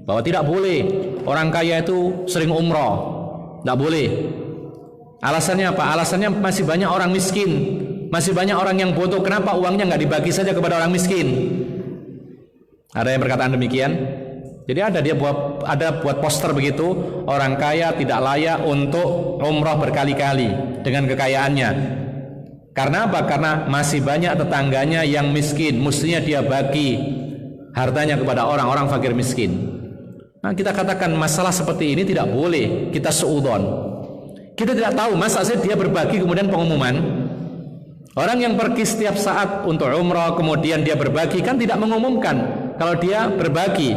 bahwa tidak boleh orang kaya itu sering umrah. Tidak boleh. Alasannya apa? Alasannya masih banyak orang miskin, masih banyak orang yang butuh. Kenapa uangnya nggak dibagi saja kepada orang miskin? Ada yang berkataan demikian. Jadi ada buat poster begitu, orang kaya tidak layak untuk umrah berkali-kali dengan kekayaannya. Karena apa? Karena masih banyak tetangganya yang miskin, mestinya dia bagi hartanya kepada orang-orang fakir miskin. Nah, kita katakan masalah seperti ini tidak boleh kita suudzon. Kita tidak tahu, masa sih dia berbagi kemudian pengumuman. Orang yang pergi setiap saat untuk umrah kemudian dia berbagi, kan tidak mengumumkan kalau dia berbagi.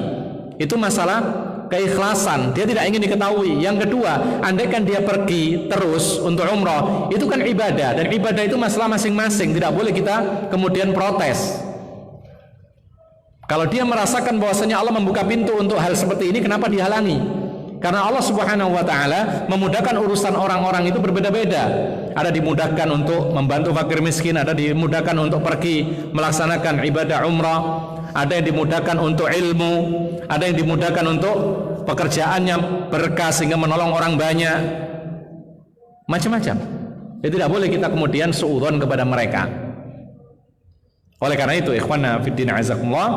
Itu masalah keikhlasan, dia tidak ingin diketahui. Yang kedua, andaikan dia pergi terus untuk umrah, itu kan ibadah, dan ibadah itu masalah masing-masing, tidak boleh kita kemudian protes. Kalau dia merasakan bahwasanya Allah membuka pintu untuk hal seperti ini, kenapa dihalangi? Karena Allah Subhanahu wa taala memudahkan urusan orang-orang itu berbeda-beda. Ada dimudahkan untuk membantu fakir miskin, ada dimudahkan untuk pergi melaksanakan ibadah umrah, ada yang dimudahkan untuk ilmu, ada yang dimudahkan untuk pekerjaannya berkah sehingga menolong orang banyak, macam-macam. Jadi tidak boleh kita kemudian suudzon kepada mereka. Oleh karena itu, ikhwana fiddin azakumullah,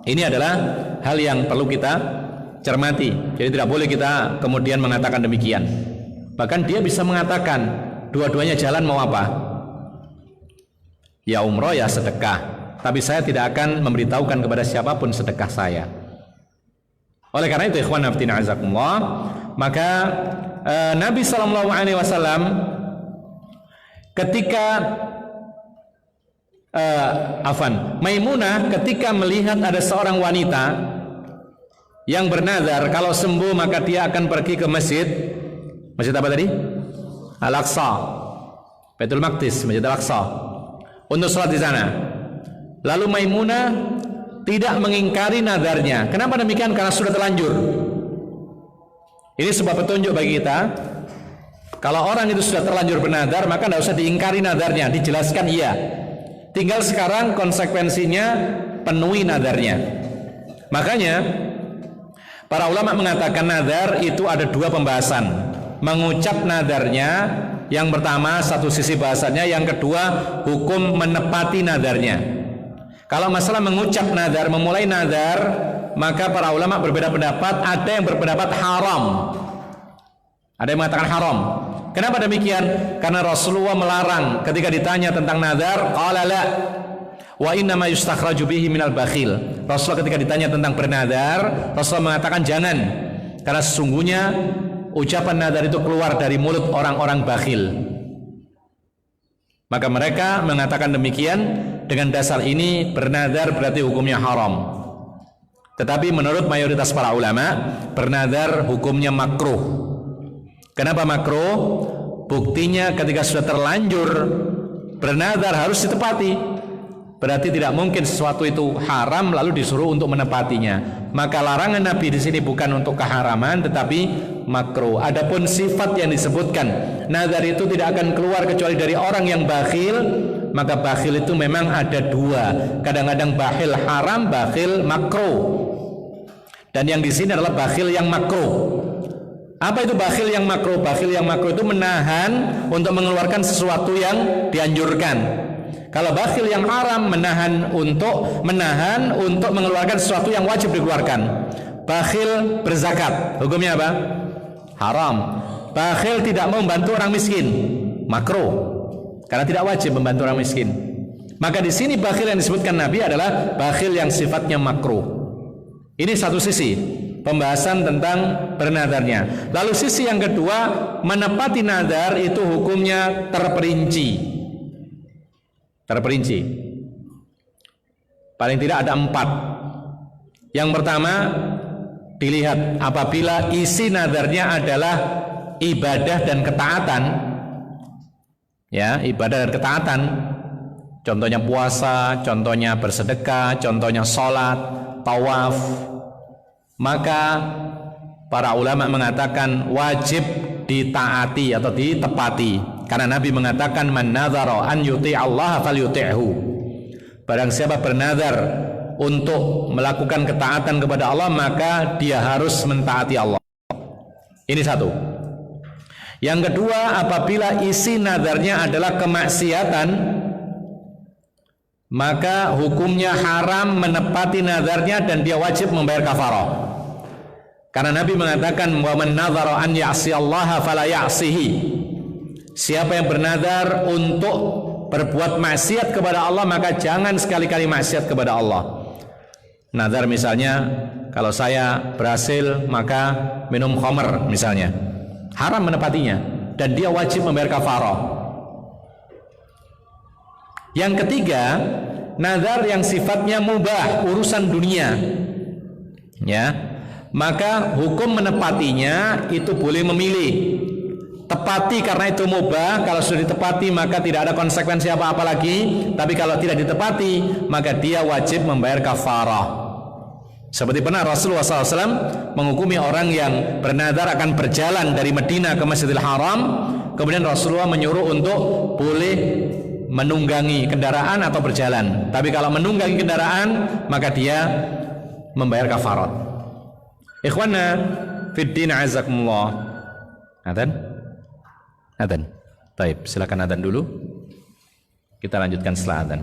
ini adalah hal yang perlu kita cermati. Jadi tidak boleh kita kemudian mengatakan demikian. Bahkan dia bisa mengatakan, dua-duanya jalan mau apa? Ya umrah ya sedekah, tapi saya tidak akan memberitahukan kepada siapapun sedekah saya. Oleh karena itu, ikhwan fillah azakumullah, maka Nabi SAW ketika Maimunah ketika melihat ada seorang wanita yang bernazar kalau sembuh maka dia akan pergi ke masjid apa tadi? Al-Aqsa, Baitul Maqdis, Masjid Al-Aqsa, untuk sholat di sana. Lalu Maimunah tidak mengingkari nazarnya. Kenapa demikian? Karena sudah terlanjur. Ini sebuah petunjuk bagi kita. Kalau orang itu sudah terlanjur bernazar, maka tidak usah diingkari nazarnya, dijelaskan iya. Tinggal sekarang konsekuensinya penuhi nadarnya. Makanya para ulama mengatakan nadar itu ada dua pembahasan. Mengucap nadarnya, yang pertama satu sisi bahasannya, yang kedua hukum menepati nadarnya. Kalau masalah mengucap nadar, memulai nadar, maka para ulama berbeda pendapat. Ada yang berpendapat haram, ada yang mengatakan haram. Kenapa demikian? Karena Rasulullah melarang ketika ditanya tentang nadar, qala la wa inna ma yustakhraju bihi minal bakhil. Rasulullah ketika ditanya tentang bernadar, Rasulullah mengatakan jangan, karena sesungguhnya ucapan nadar itu keluar dari mulut orang-orang bakhil. Maka mereka mengatakan demikian. Dengan dasar ini bernadar berarti hukumnya haram. Tetapi menurut mayoritas para ulama, bernadar hukumnya makruh. Kenapa makruh? Buktinya ketika sudah terlanjur bernadar harus ditepati. Berarti tidak mungkin sesuatu itu haram lalu disuruh untuk menepatinya. Maka larangan Nabi di sini bukan untuk keharaman, tetapi makruh. Adapun sifat yang disebutkan, nadar itu tidak akan keluar kecuali dari orang yang bakhil. Maka bakhil itu memang ada dua. Kadang-kadang bakhil haram, bakhil makruh. Dan yang di sini adalah bakhil yang makruh. Apa itu bakhil yang makruh? Bakhil yang makruh itu menahan untuk mengeluarkan sesuatu yang dianjurkan. Kalau bakhil yang haram menahan untuk mengeluarkan sesuatu yang wajib dikeluarkan. Bakhil berzakat, hukumnya apa? Haram. Bakhil tidak mau membantu orang miskin, makruh, karena tidak wajib membantu orang miskin. Maka di sini bakhil yang disebutkan Nabi adalah bakhil yang sifatnya makruh. Ini satu sisi pembahasan tentang bernadarnya. Lalu sisi yang kedua, menepati nadar itu hukumnya terperinci. Terperinci. Paling tidak ada 4. Yang pertama, dilihat apabila isi nadarnya adalah ibadah dan ketaatan. Ya, ibadah dan ketaatan. Contohnya puasa, contohnya bersedekah, contohnya sholat, tawaf. Maka para ulama mengatakan wajib ditaati atau ditepati. Karena Nabi mengatakan man nadhara an yuti' Allah falyuti'hu. Barang siapa bernadar untuk melakukan ketaatan kepada Allah, maka dia harus mentaati Allah. Ini satu. Yang kedua, apabila isi nadarnya adalah kemaksiatan, maka hukumnya haram menepati nadarnya dan dia wajib membayar kafarah. Karena Nabi mengatakan wa man nadhara an ya'si Allah fala ya'sihi. Siapa yang bernadar untuk berbuat maksiat kepada Allah, maka jangan sekali-kali maksiat kepada Allah. Nadar misalnya, kalau saya berhasil maka minum khamr misalnya, haram menepatinya dan dia wajib membayar kafarah. Yang ketiga, nadar yang sifatnya mubah, urusan dunia, ya, maka hukum menepatinya itu boleh memilih. Tepati karena itu mubah, kalau sudah ditepati maka tidak ada konsekuensi apa-apa lagi. Tapi kalau tidak ditepati, maka dia wajib membayar kafarah. Seperti pernah Rasulullah SAW menghukumi orang yang bernadar akan berjalan dari Madinah ke Masjidil Haram. Kemudian Rasulullah menyuruh untuk boleh menunggangi kendaraan atau berjalan. Tapi kalau menunggangi kendaraan, maka dia membayar kafarat. Ikhwana fiddin azakumullah. Adzan? Adzan. Baik, silakan adzan dulu. Kita lanjutkan setelah adzan.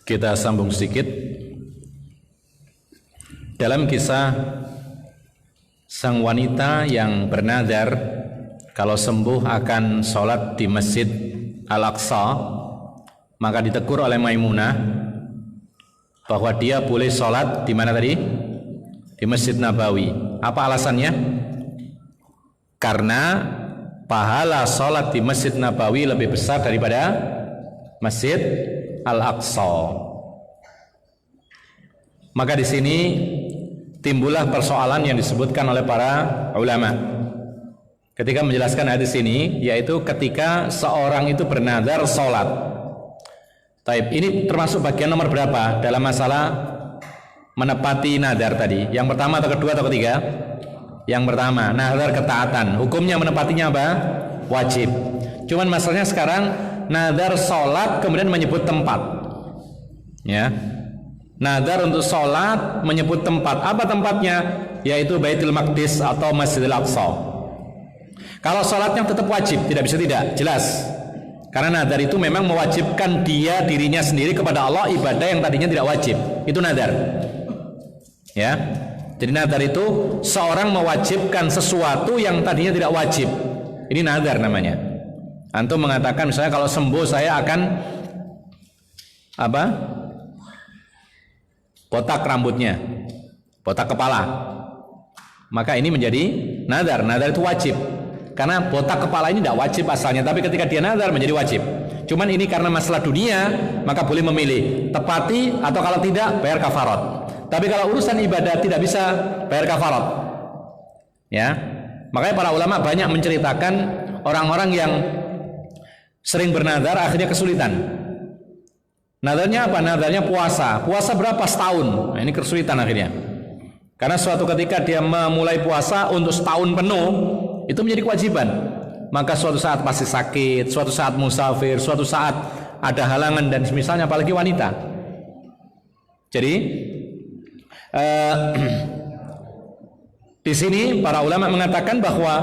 Kita sambung sedikit dalam kisah sang wanita yang bernadar kalau sembuh akan sholat di Masjid Al-Aqsa, maka ditegur oleh Maimunah bahwa dia boleh sholat di mana tadi? Di Masjid Nabawi. Apa alasannya? Karena pahala sholat di Masjid Nabawi lebih besar daripada Masjid Al-Aqsa. Maka di sini timbullah persoalan yang disebutkan oleh para ulama ketika menjelaskan hadis ini, yaitu ketika seorang itu bernazar sholat. Taib, ini termasuk bagian nomor berapa dalam masalah menepati nazar tadi? Yang pertama atau kedua atau ketiga? Yang pertama, nazar ketaatan. Hukumnya menepatinya apa? Wajib. Cuman masalahnya sekarang nazar sholat kemudian menyebut tempat, ya. Nazar untuk sholat menyebut tempat. Apa tempatnya? Yaitu Baitul Maqdis atau Masjidil Aqsa. Kalau sholatnya tetap wajib, tidak bisa tidak, jelas. Karena nazar itu memang mewajibkan dirinya sendiri kepada Allah ibadah yang tadinya tidak wajib. Itu nazar, ya. Jadi nazar itu seorang mewajibkan sesuatu yang tadinya tidak wajib. Ini nazar namanya. Antum mengatakan misalnya kalau sembuh saya akan apa? Botak rambutnya, botak kepala. Maka ini menjadi nazar. Nazar itu wajib. Karena botak kepala ini tidak wajib asalnya, tapi ketika dia nazar menjadi wajib. Cuman ini karena masalah dunia, maka boleh memilih tepati atau kalau tidak bayar kafarat. Tapi kalau urusan ibadah tidak bisa bayar kafarat. Ya. Makanya para ulama banyak menceritakan orang-orang yang sering bernazar akhirnya kesulitan. Nazarnya apa? Nazarnya puasa. Puasa berapa? Setahun. Nah, ini kesulitan akhirnya. Karena suatu ketika dia memulai puasa untuk setahun penuh, itu menjadi kewajiban. Maka suatu saat pasti sakit, suatu saat musafir, suatu saat ada halangan dan misalnya apalagi wanita. Jadi di sini para ulama mengatakan bahwa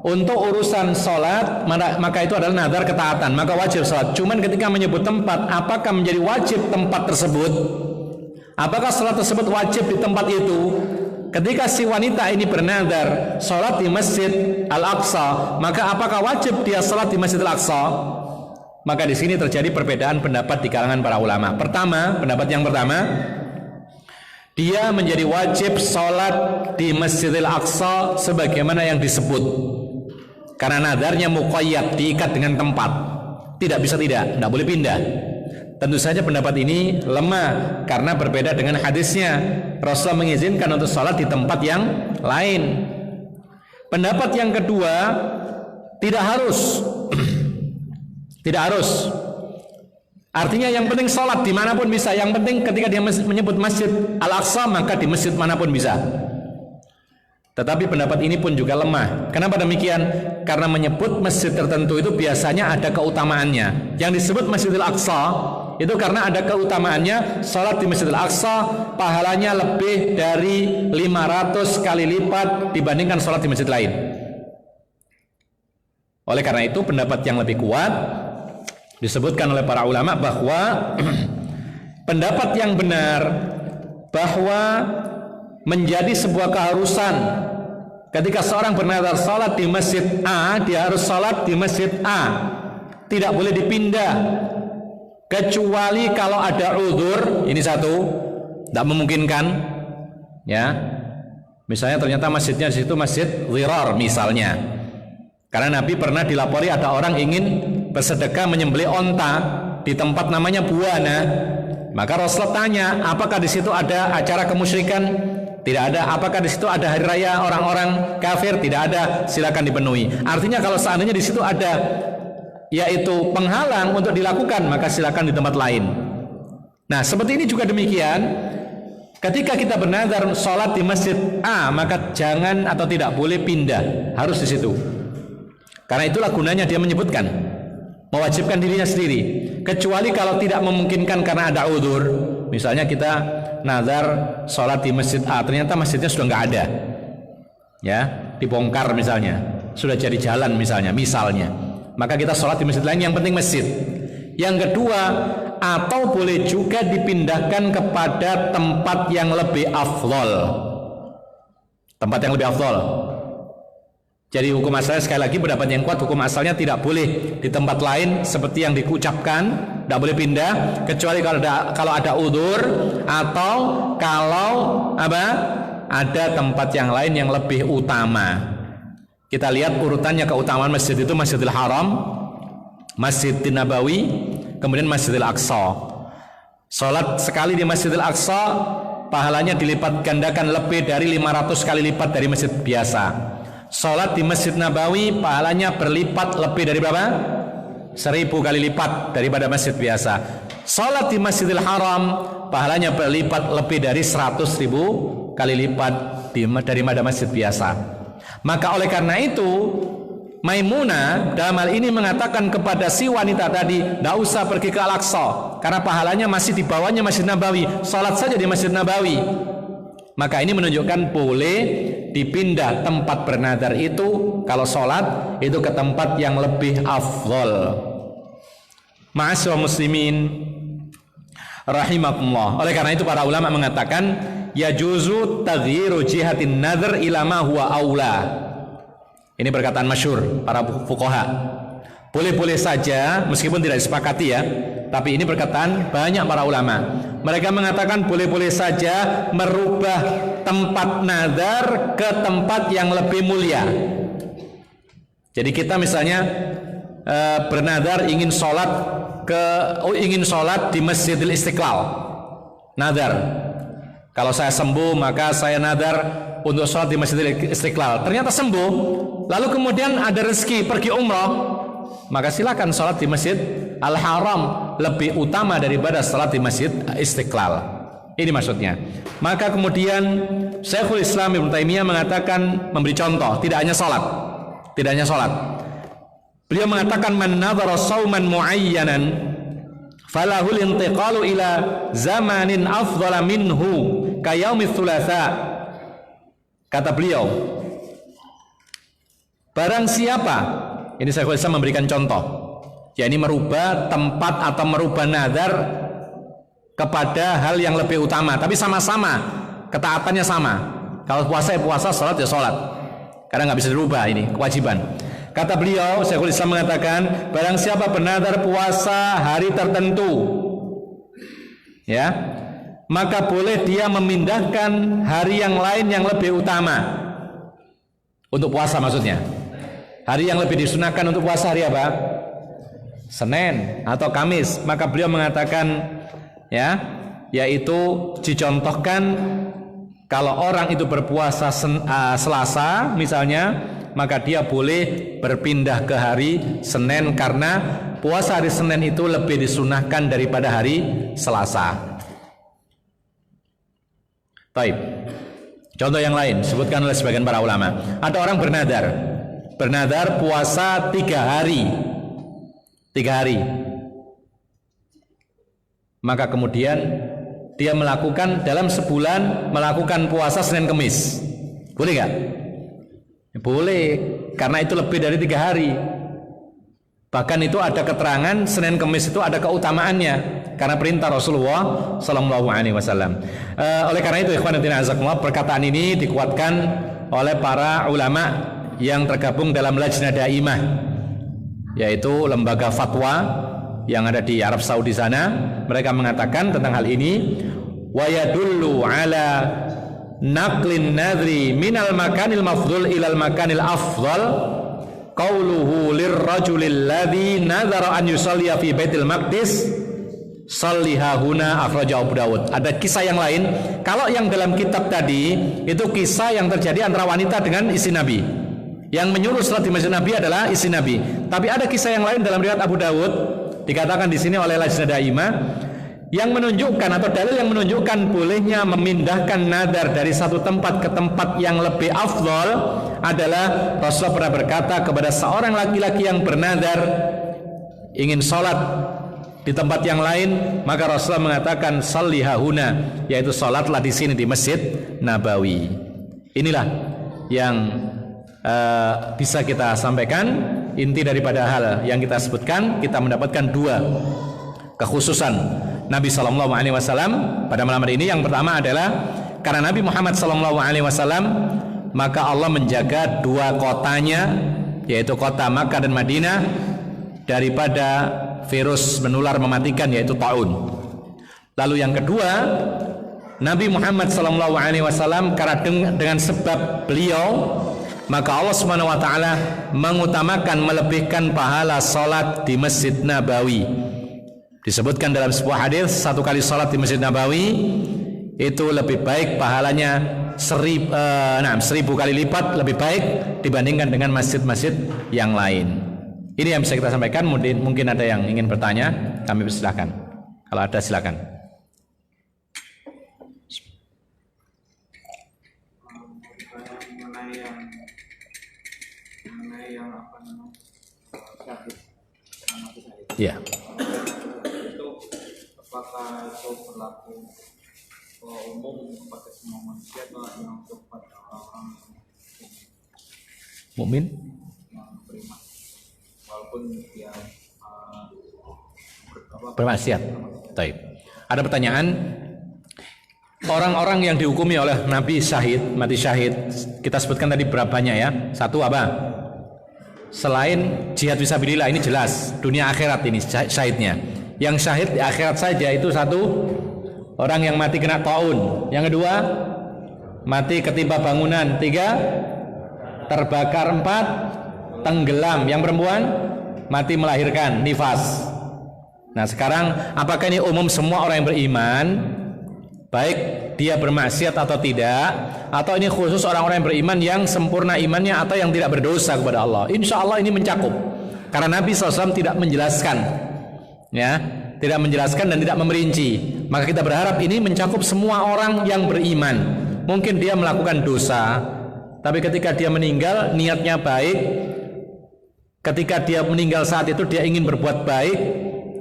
untuk urusan sholat maka itu adalah nazar ketaatan, maka wajib sholat. Cuman ketika menyebut tempat, apakah menjadi wajib tempat tersebut? Apakah sholat tersebut wajib di tempat itu? Ketika si wanita ini bernazar sholat di Masjid Al-Aqsa, maka apakah wajib dia sholat di Masjid Al-Aqsa? Maka di sini terjadi perbedaan pendapat di kalangan para ulama. Pertama, pendapat yang pertama, dia menjadi wajib sholat di Masjidil Aqsa sebagaimana yang disebut. Karena nadarnya muqayyad, diikat dengan tempat, tidak bisa tidak boleh pindah. Tentu saja pendapat ini lemah karena berbeda dengan hadisnya. Rasulullah mengizinkan untuk sholat di tempat yang lain. Pendapat yang kedua, tidak harus Artinya yang penting sholat dimanapun bisa. Yang penting ketika dia menyebut Masjid Al-Aqsa, maka di masjid manapun bisa. Tetapi pendapat ini pun juga lemah. Kenapa demikian? Karena menyebut masjid tertentu itu biasanya ada keutamaannya. Yang disebut Masjidil Aqsa itu karena ada keutamaannya. Salat di Masjidil Aqsa pahalanya lebih dari 500 kali lipat dibandingkan salat di masjid lain. Oleh karena itu pendapat yang lebih kuat disebutkan oleh para ulama bahwa pendapat yang benar bahwa menjadi sebuah keharusan ketika seorang bernazar salat di masjid A, dia harus salat di masjid A, tidak boleh dipindah kecuali kalau ada uzur. Ini satu, tidak memungkinkan, ya. Misalnya ternyata masjidnya di situ masjid dhirar misalnya, karena Nabi pernah dilapori ada orang ingin bersedekah menyembelih onta di tempat namanya Buana, maka Rasulullah tanya, apakah di situ ada acara kemusyrikan? Tidak ada. Apakah di situ ada hari raya orang-orang kafir? Tidak ada. Silakan dipenuhi. Artinya kalau seandainya di situ ada yaitu penghalang untuk dilakukan, maka silakan di tempat lain. Nah, seperti ini juga demikian. Ketika kita bernazar sholat di masjid A, maka jangan atau tidak boleh pindah, harus di situ. Karena itulah gunanya dia menyebutkan, mewajibkan dirinya sendiri. Kecuali kalau tidak memungkinkan karena ada udzur. Misalnya kita nazar sholat di masjid A, ternyata masjidnya sudah nggak ada, ya, dibongkar misalnya, sudah jadi jalan misalnya, maka kita sholat di masjid lain, yang penting masjid. Yang kedua, atau boleh juga dipindahkan kepada tempat yang lebih afdol. Tempat yang lebih afdol. Jadi hukum asalnya, sekali lagi pendapat yang kuat, hukum asalnya tidak boleh di tempat lain seperti yang diucapkan, tidak boleh pindah kecuali kalau ada udzur atau kalau ada tempat yang lain yang lebih utama. Kita lihat urutannya keutamaan masjid itu: Masjidil Haram, Masjidil Nabawi, kemudian Masjidil Aqsa. Salat sekali di Masjidil Aqsa pahalanya dilipat gandakan lebih dari 500 kali lipat dari masjid biasa. Salat di Masjid Nabawi pahalanya berlipat lebih dari berapa? 1000 kali lipat daripada masjid biasa. Salat di Masjidil Haram pahalanya berlipat lebih dari 100.000 kali lipat daripada masjid biasa. Maka oleh karena itu Maimunah dalam hal ini mengatakan kepada si wanita tadi, tidak usah pergi ke Al-Aqsa karena pahalanya masih di bawahnya Masjid Nabawi, salat saja di Masjid Nabawi. Maka ini menunjukkan boleh dipindah tempat bernazar itu kalau sholat itu ke tempat yang lebih afdol. Ma'asyiral muslimin rahimakumullah. Oleh karena itu para ulama mengatakan yajuzu taghyiru jihatin nazar ila ma huwa aula. Ini perkataan masyhur para fuqaha. Boleh-boleh saja meskipun tidak disepakati, ya, tapi ini perkataan banyak para ulama. Mereka mengatakan boleh-boleh saja merubah tempat nazar ke tempat yang lebih mulia. Jadi kita misalnya bernazar ingin sholat di Masjidil Istiqlal. Nazar, kalau saya sembuh maka saya nazar untuk sholat di Masjidil Istiqlal. Ternyata sembuh, lalu kemudian ada rezeki pergi umrah, maka silakan sholat di Masjid Al-Haram, lebih utama daripada sholat di Masjid Istiqlal. Ini maksudnya. Maka kemudian Syekhul Islam Ibnu Taimiyah mengatakan, memberi contoh, tidak hanya sholat. Beliau mengatakan man nadhara shauman muayyanan falahul intiqalu ila zamanin afdhala minhu ka yaumits thulatsa. Kata beliau, barang siapa, ini Syekhul Islam memberikan contoh, yakni merubah tempat atau merubah nazar kepada hal yang lebih utama, tapi sama-sama ketaatannya sama. Kalau puasa ya puasa, sholat ya sholat, karena nggak bisa dirubah, ini kewajiban. Kata beliau, Syekhul Islam mengatakan, barang siapa bernazar puasa hari tertentu, ya, maka boleh dia memindahkan hari yang lain yang lebih utama untuk puasa, maksudnya hari yang lebih disunahkan untuk puasa hari apa? Senin atau Kamis. Maka beliau mengatakan, ya, yaitu dicontohkan kalau orang itu berpuasa Selasa misalnya, maka dia boleh berpindah ke hari Senin, karena puasa hari Senin itu lebih disunahkan daripada hari Selasa. Baik. Contoh yang lain sebutkan oleh sebagian para ulama. Ada orang bernadar puasa 3 hari, maka kemudian dia melakukan dalam sebulan melakukan puasa Senin Kemis, boleh nggak? Boleh, karena itu lebih dari 3 hari. Bahkan itu ada keterangan Senin Kemis itu ada keutamaannya karena perintah Rasulullah Sallallahu Alaihi Wasallam. Oleh karena itu, ikhwan fillah azakumullah, perkataan ini dikuatkan oleh para ulama yang tergabung dalam Lajnah Daimah, yaitu lembaga fatwa yang ada di Arab Saudi sana. Mereka mengatakan tentang hal ini, wa yadullu ala naqlin nadri minal makanil mafdhul ilal makanil afdal qauluhu lirrajulil ladzi nadhara an yusalliya fi Baitul Maqdis salliha huna akhrajahu Abu Dawud. Ada kisah yang lain. Kalau yang dalam kitab tadi itu kisah yang terjadi antara wanita dengan istri Nabi. Yang menyuruh salat di Masjid Nabi adalah istri Nabi. Tapi ada kisah yang lain dalam riwayat Abu Dawud, dikatakan di sini oleh Lajnah Daimah, yang menunjukkan atau dalil yang menunjukkan bolehnya memindahkan nadar dari satu tempat ke tempat yang lebih afdol adalah Rasulullah pernah berkata kepada seorang laki-laki yang bernadar ingin sholat di tempat yang lain, maka Rasulullah mengatakan salliha huna, yaitu sholatlah di sini di Masjid Nabawi. Inilah yang bisa kita sampaikan. Inti daripada hal yang kita sebutkan, kita mendapatkan 2 kekhususan Nabi Sallallahu Alaihi Wasallam pada malam hari ini. Yang pertama adalah karena Nabi Muhammad Sallallahu Alaihi Wasallam, maka Allah menjaga 2 kotanya, yaitu kota Makkah dan Madinah, daripada virus menular mematikan, yaitu taun. Lalu yang kedua, Nabi Muhammad Sallallahu Alaihi Wasallam karena dengan sebab beliau, maka Allah Subhanahu wa taala mengutamakan, melebihkan pahala salat di Masjid Nabawi. Disebutkan dalam sebuah hadis, 1 kali salat di Masjid Nabawi itu lebih baik pahalanya 1000 kali lipat lebih baik dibandingkan dengan masjid-masjid yang lain. Ini yang bisa kita sampaikan. Mungkin ada yang ingin bertanya, kami persilahkan. Kalau ada silakan. Ya. Itu apakah itu berlaku umum kepada semua manusia atau yang kepada orang mukmin yang beriman, walaupun dia bermaksiat? Baik. Ada pertanyaan. Orang-orang yang dihukumi oleh Nabi syahid, mati syahid, kita sebutkan tadi berapanya ya? 1 apa? Selain jihad fisabilillah, ini jelas dunia akhirat ini syahidnya. Yang syahid di akhirat saja itu 1 orang yang mati kena taun. Yang kedua, mati ketimpa bangunan. 3, terbakar. 4, tenggelam. Yang perempuan, mati melahirkan, nifas. Nah sekarang, apakah ini umum semua orang yang beriman, baik dia bermaksiat atau tidak, atau ini khusus orang-orang yang beriman yang sempurna imannya atau yang tidak berdosa kepada Allah? Insya Allah ini mencakup, karena Nabi SAW tidak menjelaskan, ya, tidak menjelaskan dan tidak memerinci. Maka kita berharap ini mencakup semua orang yang beriman. Mungkin dia melakukan dosa, tapi ketika dia meninggal niatnya baik, ketika dia meninggal saat itu dia ingin berbuat baik,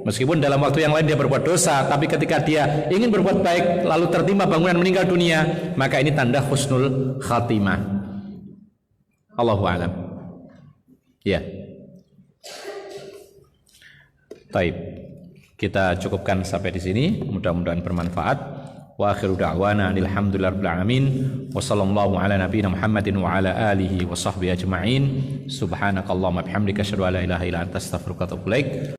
meskipun dalam waktu yang lain dia berbuat dosa, tapi ketika dia ingin berbuat baik lalu tertimpa bangunan meninggal dunia, maka ini tanda husnul khatimah. Allahu a'lam. Ya. Baik. Kita cukupkan sampai di sini. Mudah-mudahan bermanfaat. Wa akhiru da'wana alhamdulillahirabbil alamin. Wa sallallahu ala nabiyyina Muhammadin wa ala alihi wa sahbihi ajma'in. Subhanakallahumma bihamdika asyhadu an la ilaha illa anta astaghfiruka wa atubu ilaik.